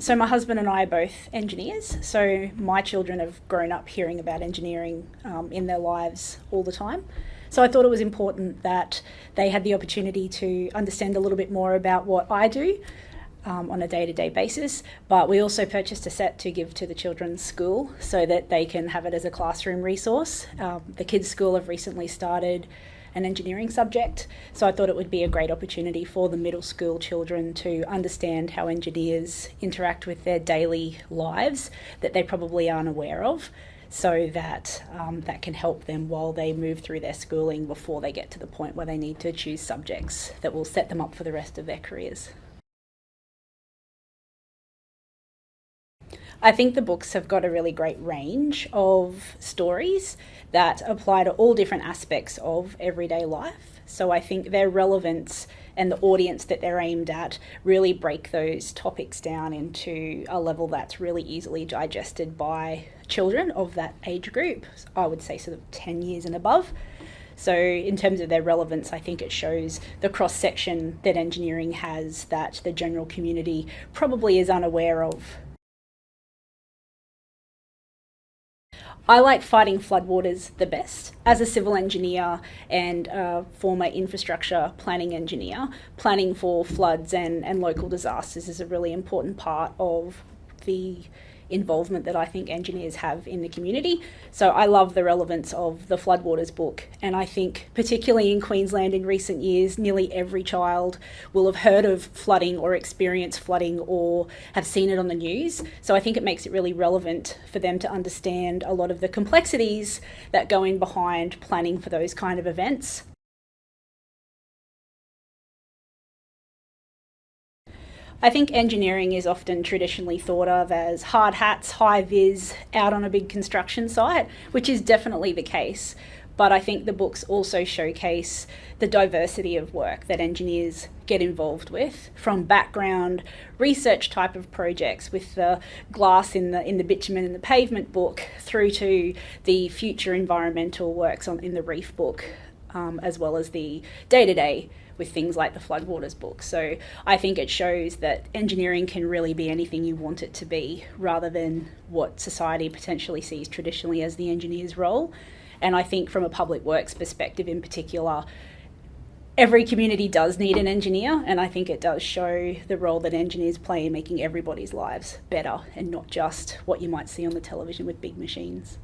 So my husband and I are both engineers, so my children have grown up hearing about engineering in their lives all the time. So I thought it was important that they had the opportunity to understand a little bit more about what I do on a day-to-day basis, but we also purchased a set to give to the children's school so that they can have it as a classroom resource. The kids' school have recently started an engineering subject, so I thought it would be a great opportunity for the middle school children to understand how engineers interact with their daily lives that they probably aren't aware of, so that that can help them while they move through their schooling before they get to the point where they need to choose subjects that will set them up for the rest of their careers. I think the books have got a really great range of stories that apply to all different aspects of everyday life. So I think their relevance and the audience that they're aimed at really break those topics down into a level that's really easily digested by children of that age group. I would say sort of 10 years and above. So in terms of their relevance, I think it shows the cross-section that engineering has that the general community probably is unaware of. I like fighting floodwaters the best. As a civil engineer and a former infrastructure planning engineer, planning for floods and local disasters is a really important part of the involvement that I think engineers have in the community. So I love the relevance of the Floodwaters book, and I think particularly in Queensland in recent years, nearly every child will have heard of flooding or experienced flooding or have seen it on the news. So I think it makes it really relevant for them to understand a lot of the complexities that go in behind planning for those kind of events. I think engineering is often traditionally thought of as hard hats, high vis, out on a big construction site, which is definitely the case. But I think the books also showcase the diversity of work that engineers get involved with, from background research type of projects with the glass in the bitumen and the pavement book, through to the future environmental works in the reef book, as well as the day-to-day with things like the Floodwaters book. So I think it shows that engineering can really be anything you want it to be, rather than what society potentially sees traditionally as the engineer's role. And I think from a public works perspective in particular, every community does need an engineer, and I think it does show the role that engineers play in making everybody's lives better and not just what you might see on the television with big machines.